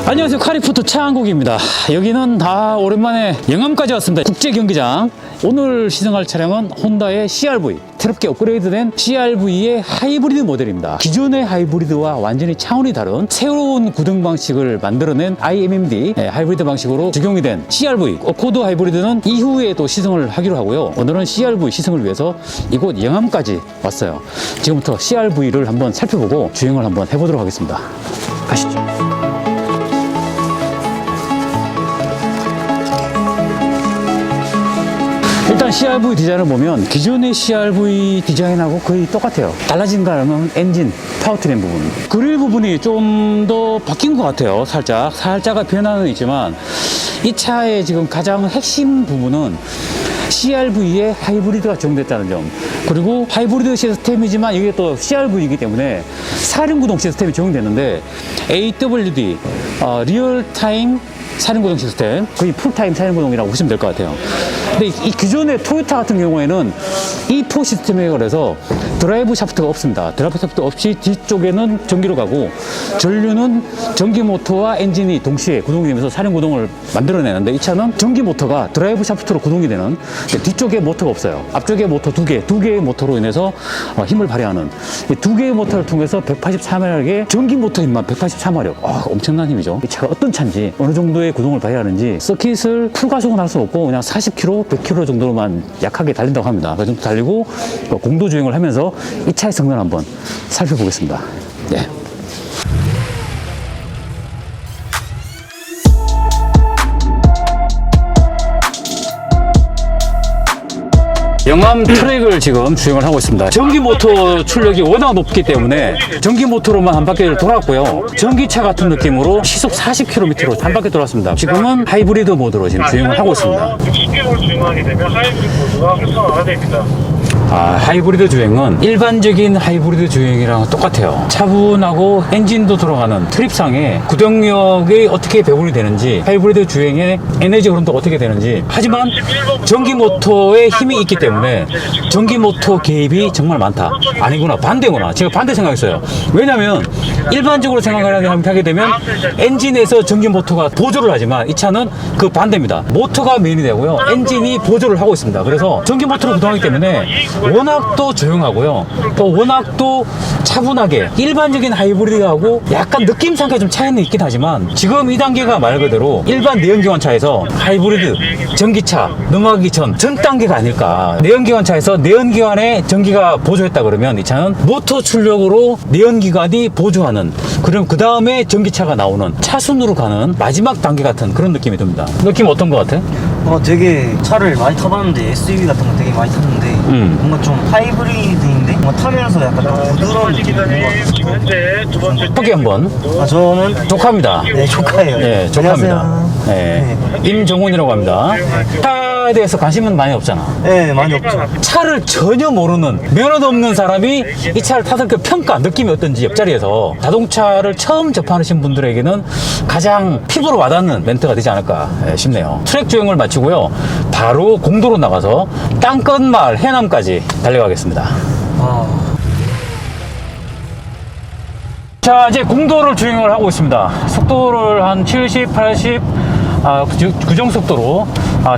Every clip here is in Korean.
안녕하세요. 카리포트 차한국입니다. 여기는 오랜만에 영암까지 왔습니다. 국제경기장. 오늘 시승할 차량은 혼다의 CR-V, 새롭게 업그레이드된 CR-V의 하이브리드 모델입니다. 기존의 하이브리드와 완전히 차원이 다른 새로운 구동 방식을 만들어낸 IMMD 하이브리드 방식으로 적용이 된 CR-V 어코드 하이브리드는 이후에 또 시승을 하기로 하고요. 오늘은 CR-V 시승을 위해서 이곳 영암까지 왔어요. 지금부터 CR-V를 한번 살펴보고 주행을 한번 해보도록 하겠습니다. 가시죠. 일단 CR-V 디자인을 보면 기존의 CR-V 디자인하고 거의 똑같아요. 달라진 거는 엔진, 파워트레인 부분. 그릴 부분이 좀 더 바뀐 것 같아요. 살짝의 변화는 있지만 이 차의 지금 가장 핵심 부분은 CR-V에 하이브리드가 적용됐다는 점, 그리고 하이브리드 시스템이지만 이게 또 CR-V이기 때문에 사륜구동 시스템이 적용됐는데 AWD 리얼타임 사륜구동 시스템, 거의 풀타임 사륜구동이라고 보시면 될 것 같아요. 근데 이 기존의 토요타 같은 경우에는 E4 시스템에 그래서 드라이브 샤프트가 없습니다. 드라이브 샤프트 없이 뒤쪽에는 전기로 가고 전류는 전기 모터와 엔진이 동시에 구동이 되면서 사륜구동을 만들어내는데, 이 차는 전기 모터가 드라이브 샤프트로 구동이 되는, 뒤쪽에 모터가 없어요. 앞쪽에 모터 두 개의 모터로 인해서 힘을 발휘하는, 이 두 개의 모터를 통해서 184마력의 전기 모터 힘만 184마력. 엄청난 힘이죠. 이 차가 어떤 차인지, 어느 정도의 구동을 발휘하는지. 서킷을 풀가속은 할 수 없고 그냥 40km, 100km 정도로만 약하게 달린다고 합니다. 그 정도 달리고 공도 주행을 하면서 이 차의 성능을 한번 살펴보겠습니다. 네. 영암 트랙을 지금 주행을 하고 있습니다. 전기 모터 출력이 워낙 높기 때문에 전기 모터로만 한 바퀴를 돌았고요. 전기차 같은 느낌으로 시속 40km로 한 바퀴 돌았습니다. 지금은 하이브리드 모드로 지금 주행을 하고 있습니다. 60km 주행하게 되면 하이브리드 모드가 활성화가 됩니다. 하이브리드 주행은 일반적인 하이브리드 주행이랑 똑같아요. 차분하고 엔진도 들어가는 트립상에 구동력이 어떻게 배분이 되는지, 하이브리드 주행의 에너지 흐름도 어떻게 되는지. 하지만 전기 모터에 힘이 있기 때문에 전기 모터 개입이 정말 많다. 아니구나, 반대구나. 제가 반대 생각했어요. 왜냐면 일반적으로 생각을 하게 되면 엔진에서 전기 모터가 보조를 하지만 이 차는 그 반대입니다. 모터가 메인이 되고요, 엔진이 보조를 하고 있습니다. 그래서 전기 모터로 구동하기 때문에 워낙 또 조용하고요, 또 워낙 또 차분하게, 일반적인 하이브리드하고 약간 느낌상에 좀 차이는 있긴 하지만 지금 이 단계가 말 그대로 일반 내연기관차에서 하이브리드 전기차 넘어가기 전 단계가 아닐까. 내연기관차에서 내연기관에 전기가 보조했다 그러면 이 차는 모터 출력으로 내연기관이 보조하는, 그럼 그 다음에 전기차가 나오는 차순으로 가는 마지막 단계 같은 그런 느낌이 듭니다. 느낌 어떤 것 같아? 되게 차를 많이 타봤는데 SUV 같은 거 되게 많이 탔는데 뭔가 좀 하이브리드인데 뭔가 타면서 약간 좀 부드러운 느낌이 드는 것 같아요. 지금 현재 두 번째 소개 한번. 저는 조카입니다. 네, 조카예요. 네, 조카입니다. 안녕하세요. 네. 임정훈이라고 합니다. 차에 대해서 관심은 많이 없잖아. 네, 많이 없죠. 차를 전혀 모르는, 면허도 없는 사람이 이 차를 탔을 그 평가, 느낌이 어떤지 옆자리에서 자동차를 처음 접하신 분들에게는 가장 피부로 와닿는 멘트가 되지 않을까 싶네요. 트랙 주행을 마치고요, 바로 공도로 나가서 땅끝마을 해남까지 달려가겠습니다. 자, 이제 공도를 주행을 하고 있습니다. 속도를 한 70, 80 규정속도로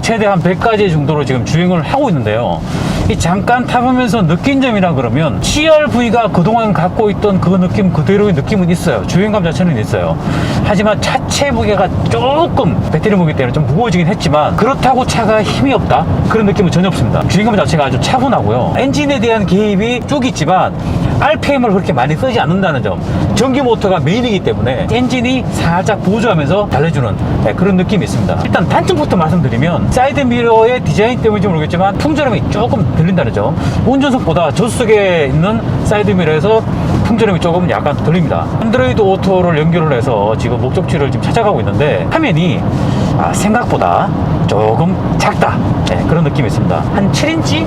최대 한 100까지 정도로 지금 주행을 하고 있는데요, 이 잠깐 타보면서 느낀 점이라 그러면 CR-V가 그동안 갖고 있던 그 느낌 그대로의 느낌은 있어요. 주행감 자체는 있어요. 하지만 차체 무게가 조금, 배터리 무게 때문에 좀 무거워지긴 했지만 그렇다고 차가 힘이 없다, 그런 느낌은 전혀 없습니다. 주행감 자체가 아주 차분하고요, 엔진에 대한 개입이 쭉 있지만 RPM을 그렇게 많이 쓰지 않는다는 점, 전기 모터가 메인이기 때문에 엔진이 살짝 보조하면서 달래주는 그런 느낌이 있습니다. 일단 단점부터 말씀드리면 사이드 미러의 디자인 때문인지 모르겠지만 풍절음이 조금 들린다는 점. 운전석보다 저속에 있는 사이드 미러에서 풍절음이 조금 약간 들립니다. 안드로이드 오토를 연결을 해서 지금 목적지를 지금 찾아가고 있는데 화면이 생각보다 조금 작다, 그런 느낌이 있습니다. 한 7인치?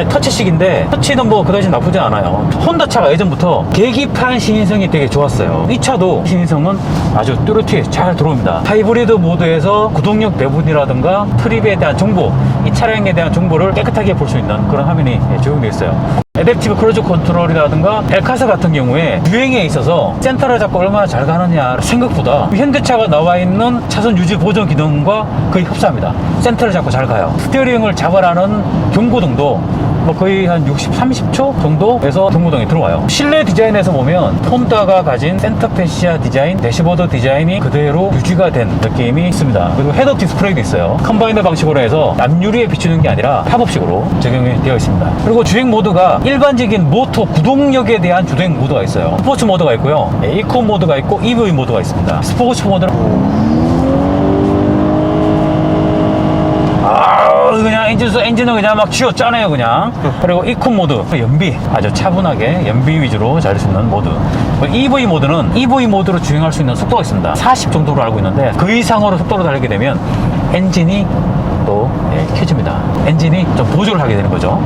터치식인데 터치는 뭐 그다지 나쁘지 않아요. 혼다 차가 예전부터 계기판 신인성이 되게 좋았어요. 이 차도 신인성은 아주 뚜렷이 잘 들어옵니다. 하이브리드 모드에서 구동력 배분이라든가 트립에 대한 정보, 이 차량에 대한 정보를 깨끗하게 볼 수 있는 그런 화면이 적용되어 있어요. 애댑티브 크루즈 컨트롤이라든가 엘카사 같은 경우에 주행에 있어서 센터를 잡고 얼마나 잘 가느냐 생각보다 현대차가 나와 있는 차선 유지 보정 기능과 거의 흡사합니다. 센터를 잡고 잘 가요. 스티어링을 잡아라는 경고등도 뭐 거의 한 60, 30초 정도에서 경고등이 들어와요. 실내 디자인에서 보면 폰다가 가진 센터페시아 디자인, 대시보드 디자인이 그대로 유지가 된 느낌이 있습니다. 그리고 헤드업 디스플레이도 있어요. 컴바이너 방식으로 해서 앞유리에 비추는 게 아니라 팝업식으로 적용이 되어 있습니다. 그리고 주행 모드가 일반적인 모터 구동력에 대한 주행 모드가 있어요. 스포츠 모드가 있고요, 이코 모드가 있고 EV 모드가 있습니다. 스포츠 모드는 그냥 엔진을 그냥 막 쥐어 짜네요 그냥. 그리고 이코 모드 연비 아주 차분하게 연비 위주로 잘 할 수 있는 모드. EV 모드는 EV 모드로 주행할 수 있는 속도가 있습니다. 40 정도로 알고 있는데 그 이상으로 속도를 달리게 되면 엔진이 또 켜집니다. 엔진이 좀 보조를 하게 되는 거죠.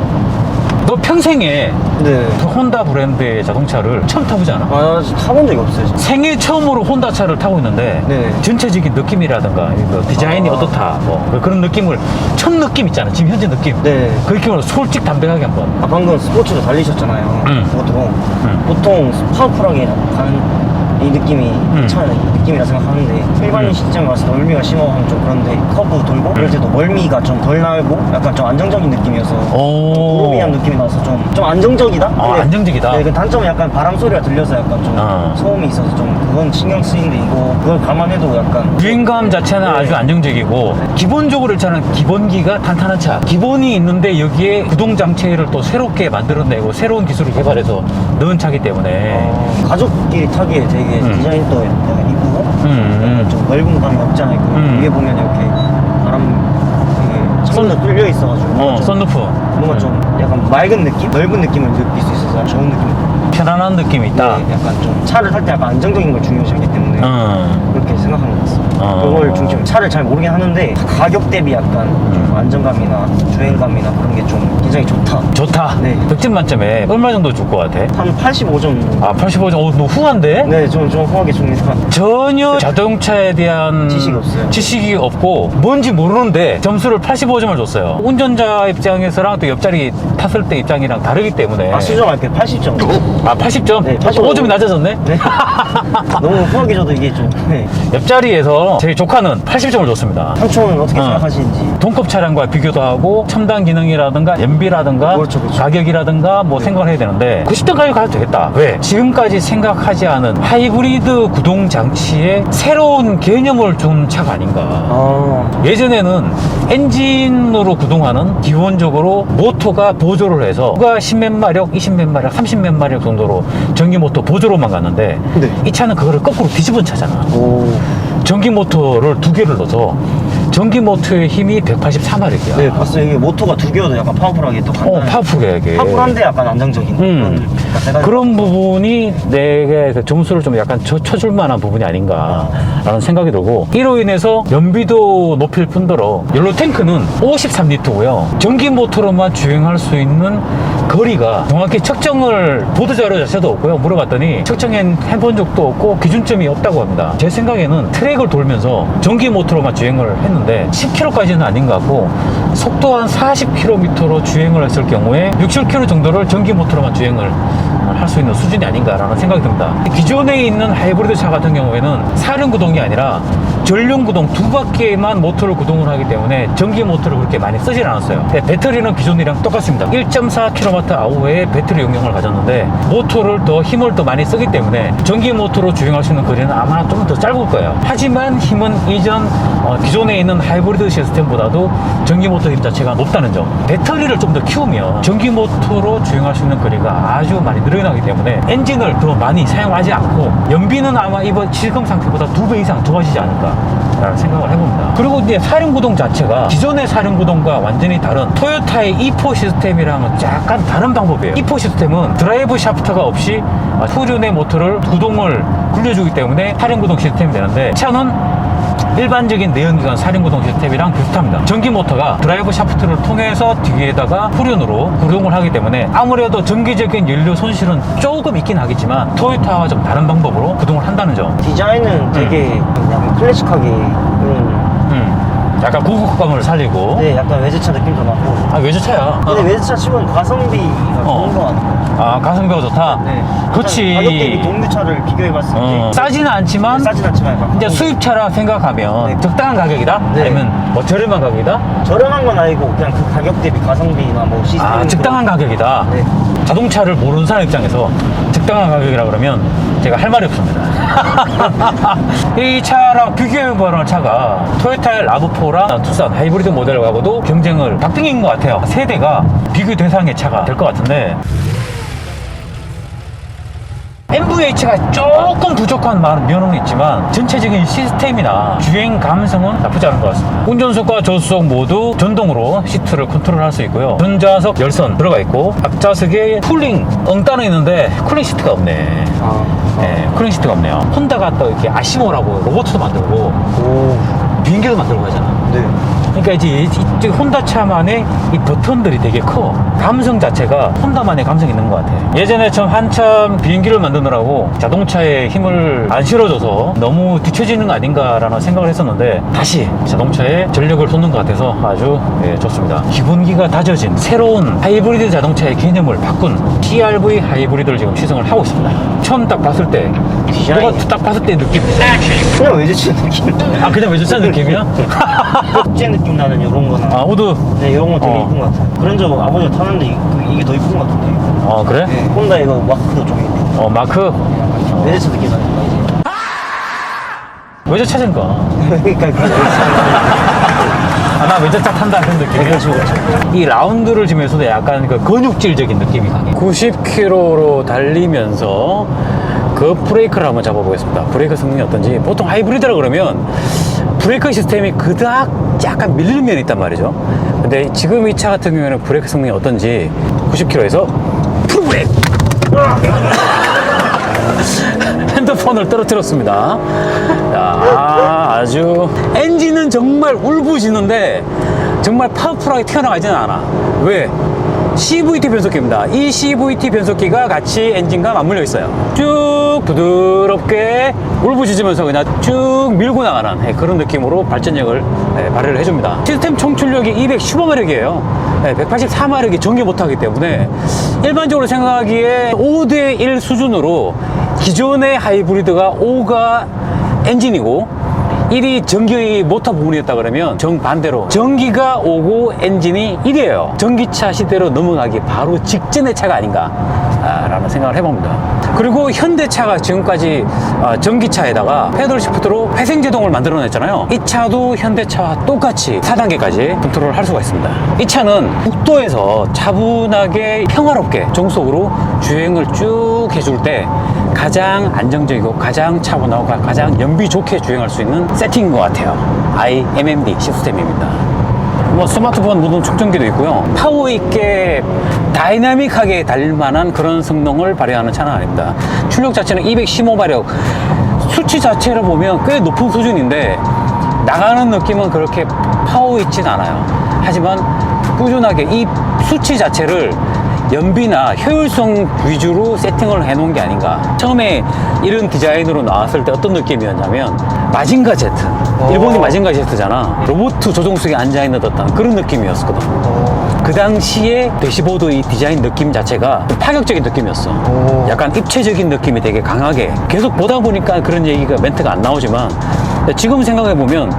너 평생에 네. 그 혼다 브랜드의 자동차를 처음 타보지 않아? 아, 타본 적이 없어요. 생애 처음으로 혼다 차를 타고 있는데 네. 전체적인 느낌이라든가 그 디자인이 어떻다 뭐 그런 느낌을 첫 느낌 있잖아. 지금 현재 느낌. 네. 그 느낌으로 솔직 담백하게 한번. 아, 방금 스포츠로 달리셨잖아요. 보통 파워풀하게 가는 이 느낌이 차의 느낌이라 생각하는데 일반인 시점에 왔을 때 멀미가 심하고 하면 좀 그런데 커브 돌고 그럴 때도 멀미가 좀 덜 나고 약간 좀 안정적인 느낌이어서 도로미한 느낌이 나서 좀 안정적이다? 네. 안정적이다. 네, 그 단점은 약간 바람 소리가 들려서 약간 좀 소음이 있어서 좀 그건 신경 쓰이는데 이거 그걸 감안해도 약간 주행감 자체는 아주 안정적이고 기본적으로 이 차는 기본기가 탄탄한 차. 기본이 있는데 여기에 구동 장치를 또 새롭게 만들어내고 새로운 기술을 개발해서 넣은 차기 때문에 가족끼리 타기에 되게 디자인도 약간 이쁘고 약간 좀 넓은 감이 없잖아요. 위에 보면 이렇게 바람 선도 뚫려 있어가지고 썬루프 뭔가 좀 약간 맑은 느낌? 넓은 느낌을 느낄 수 있어서 좋은 느낌. 편안한 느낌이 있다. 네, 약간 좀 차를 탈 때 약간 안정적인 걸 중요시하기 때문에 그렇게 생각하는 것 같습니다. 그걸 중심 차를 잘 모르긴 하는데 가격 대비 약간 좀 안정감이나 주행감이나 그런 게 좀 굉장히 좋다. 네. 100점 만점에 얼마 정도 줄 것 같아? 한 85점. 85점. 너 후한데? 네, 좀 후하게 줍니다. 전혀 자동차에 대한 지식이 없어요. 지식이 없고 뭔지 모르는데 점수를 85점을 줬어요. 운전자 입장에서랑 또 옆자리 탔을 때 입장이랑 다르기 때문에 수정할게요. 80점. 80점? 네, 85. 5점이 낮아졌네? 네. 너무 후하게 줘도 이게 좀. 네. 옆자리에서 제 조카는 80점을 줬습니다. 상추는 어떻게 생각하시는지. 동급 차량과 비교도 하고 첨단 기능이라든가 연비라든가 그렇죠. 가격이라든가 뭐 생각을 해야 되는데 90점 가격 가도 되겠다. 왜? 지금까지 생각하지 않은 하이브리드 구동 장치에 새로운 개념을 준 차가 아닌가. 예전에는 엔진으로 구동하는 기본적으로 모터가 보조를 해서 누가 10몇 마력, 20몇 마력, 30몇 마력 정도로 전기 모터 보조로만 갔는데 네. 이 차는 그거를 거꾸로 뒤집은 차잖아. 전기 모터를 2개를 넣어서 전기 모터의 힘이 184마력이야. 네, 봤어요. 이게 모터가 2개여도 약간 파워풀하게 또 간단해. 파워풀해 이게. 파워풀한데 약간 안정적인 그런 부분이 내게 그 점수를 좀 약간 쳐줄 만한 부분이 아닌가라는 생각이 들고, 이로 인해서 연비도 높일 뿐더러 연료 탱크는 53리터고요 전기 모터로만 주행할 수 있는 거리가 정확히 측정을 보드 자료 자체도 없고요. 물어봤더니 측정해본 적도 없고 기준점이 없다고 합니다. 제 생각에는 트랙을 돌면서 전기 모터로만 주행을 했는데 10km까지는 아닌 것 같고, 속도 한 40km로 주행을 했을 경우에 6, 7km 정도를 전기 모터로만 주행을 할 수 있는 수준이 아닌가라는 생각이 듭니다. 기존에 있는 하이브리드 차 같은 경우에는 사륜 구동이 아니라 전륜 구동 2바퀴에만 모터를 구동을 하기 때문에 전기 모터를 그렇게 많이 쓰진 않았어요. 배터리는 기존이랑 똑같습니다. 1.4kWh의 배터리 용량을 가졌는데 모터를 더 힘을 더 많이 쓰기 때문에 전기 모터로 주행할 수 있는 거리는 아마 좀 더 짧을 거예요. 하지만 힘은 이전 기존에 있는 하이브리드 시스템보다도 전기 모터 힘 자체가 높다는 점. 배터리를 좀 더 키우면 전기 모터로 주행할 수 있는 거리가 아주 많이 늘어나기 때문에 엔진을 더 많이 사용하지 않고 연비는 아마 이번 지금 상태보다 2배 이상 좋아지지 않을까 라는 생각을 해봅니다. 그리고 이제 사륜구동 자체가 기존의 사륜구동과 완전히 다른 토요타의 E4 시스템이랑은 약간 다른 방법이에요. E4 시스템은 드라이브 샤프트가 없이 후륜의 모터를 구동을 굴려주기 때문에 사륜구동 시스템이 되는데, 차는 일반적인 내연기관 사륜구동 시스템이랑 비슷합니다. 전기 모터가 드라이브 샤프트를 통해서 뒤에다가 후륜으로 구동을 하기 때문에 아무래도 전기적인 연료 손실은 조금 있긴 하겠지만 토요타와 좀 다른 방법으로 구동을 한다는 점. 디자인은 되게 약간 클래식하게 이런 약간 고급감을 살리고. 네, 약간 외제차 느낌도 나고. 아, 외제차야. 근데 외제차 치고는 가성비가 좋은 거 같아요. 아, 가성비가 좋다? 네. 그렇지. 가격 대비 동류차를 비교해봤을 때 싸지는 않지만, 싸진 않지만 약간 이제 가성비. 수입차라 생각하면 네. 적당한 가격이다? 네. 아니면 뭐 저렴한 가격이다? 저렴한 건 아니고 그냥 그 가격 대비 가성비나 뭐 시스템. 아, 적당한 가격이다. 네. 자동차를 모르는 사람 입장에서 적당한 가격이라 그러면 제가 할 말이 없습니다. 이 차랑 비교해보는 차가 토요타의 라브4랑 투싼 하이브리드 모델하고도 경쟁을 박빙인 것 같아요. 세대가 비교 대상의 차가 될 것 같은데, MVH가 조금 부족한 면은 있지만 전체적인 시스템이나 주행 감성은 나쁘지 않은 것 같습니다. 운전석과 조수석 모두 전동으로 시트를 컨트롤할 수 있고요. 전자석 열선 들어가 있고, 앞좌석에 쿨링 엉따는 있는데 쿨링 시트가 없네. 네, 쿨링 시트가 없네요. 혼다가 또 이렇게 아시모라고 로봇도 만들고 오. 비행기도 만들고 하잖아. 네. 그러니까 이제 이 혼다 차만의 이 버튼들이 되게 커. 감성 자체가 혼다만의 감성이 있는 것 같아. 예전에 좀 한참 비행기를 만드느라고 자동차에 힘을 안 실어줘서 너무 뒤처지는 거 아닌가라는 생각을 했었는데, 다시 자동차에 전력을 쏟는 것 같아서 아주 좋습니다. 기본기가 다져진 새로운 하이브리드 자동차의 개념을 바꾼 CR-V 하이브리드를 지금 시승을 하고 있습니다. 처음 딱 봤을 때, 디자인. 누가 딱 봤을 때 느낌. 그냥 외제차 느낌. 아, 그냥 외제차 느낌이야? 흑제 느낌 나는 이런 거나. 아, 우드. 네, 이런 거 되게 어. 이쁜 것 같아요. 그런 적 아버지가 타는데 이게 더 이쁜 것 같은데. 어, 그래? 네. 혼다 이거 마크도 좀 이쁘고. 마크. 외제차 느낌 나니까 이제. 외제차인가? 그러니까 그 외제차. 아, 나 외제차 탄다 그런 느낌이야. 그렇죠, 그렇죠. 이 라운드를 지면서도 약간 그 근육질적인 느낌이 강해. 90km로 달리면서 그 브레이크를 한번 잡아보겠습니다. 브레이크 성능이 어떤지. 보통 하이브리드라 그러면 브레이크 시스템이 그닥 약간 밀리는 면이 있단 말이죠. 근데 지금 이 차 같은 경우에는 브레이크 성능이 어떤지 90km에서 풀브레이크! 핸드폰을 떨어뜨렸습니다. 자, 아주 엔진은 정말 울부짖는데 정말 파워풀하게 튀어나가지는 않아. 왜? CVT 변속기입니다. 이 CVT 변속기가 같이 엔진과 맞물려 있어요. 쭉 부드럽게 울부짖으면서 그냥 쭉 밀고 나가는 그런 느낌으로 발전력을 발휘를 해줍니다. 시스템 총출력이 215마력이에요. 184마력이 전개 못하기 때문에 일반적으로 생각하기에 5대1 수준으로 기존의 하이브리드가 5가 엔진이고 1이 전기 모터 부분이었다 그러면 정반대로 전기가 5고 엔진이 1이에요. 전기차 시대로 넘어가기 바로 직전의 차가 아닌가 라는 생각을 해봅니다. 그리고 현대차가 지금까지 전기차에다가 패들 시프트로 회생제동을 만들어냈잖아요. 이 차도 현대차와 똑같이 4단계까지 컨트롤을 할 수가 있습니다. 이 차는 국도에서 차분하게 평화롭게 정속으로 주행을 쭉 해줄 때 가장 안정적이고 가장 차분하고 가장 연비 좋게 주행할 수 있는 세팅인 것 같아요. iMMD 시스템입니다. 뭐 스마트폰 무동 충전기도 있고요. 파워 있게 다이나믹하게 달릴 만한 그런 성능을 발휘하는 차는 아닙니다. 출력 자체는 215마력. 수치 자체를 보면 꽤 높은 수준인데 나가는 느낌은 그렇게 파워 있진 않아요. 하지만 꾸준하게 이 수치 자체를 연비나 효율성 위주로 세팅을 해놓은 게 아닌가. 처음에 이런 디자인으로 나왔을 때 어떤 느낌이었냐면 마징가 제트, 일본이 마징가 제트잖아. 로봇 조종석에 앉아있는 듯한 그런 느낌이었거든. 그 당시에 대시보드 이 디자인 느낌 자체가 파격적인 느낌이었어. 약간 입체적인 느낌이 되게 강하게 계속 보다 보니까 그런 얘기가 멘트가 안 나오지만 지금 생각해보면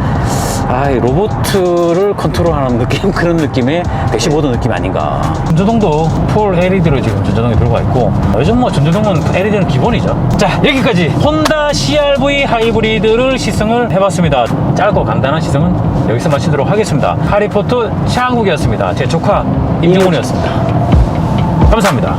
이 로봇을 컨트롤하는 느낌, 그런 느낌의 대시보드 느낌 아닌가. 전조등도 풀 LED로 지금 전조등이 들어가 있고, 요즘 뭐 전조등은 LED는 기본이죠. 자, 여기까지 혼다 CR-V 하이브리드를 시승을 해봤습니다. 짧고 간단한 시승은 여기서 마치도록 하겠습니다. 하리포트 차한국이었습니다. 제 조카 임종훈이었습니다. 감사합니다.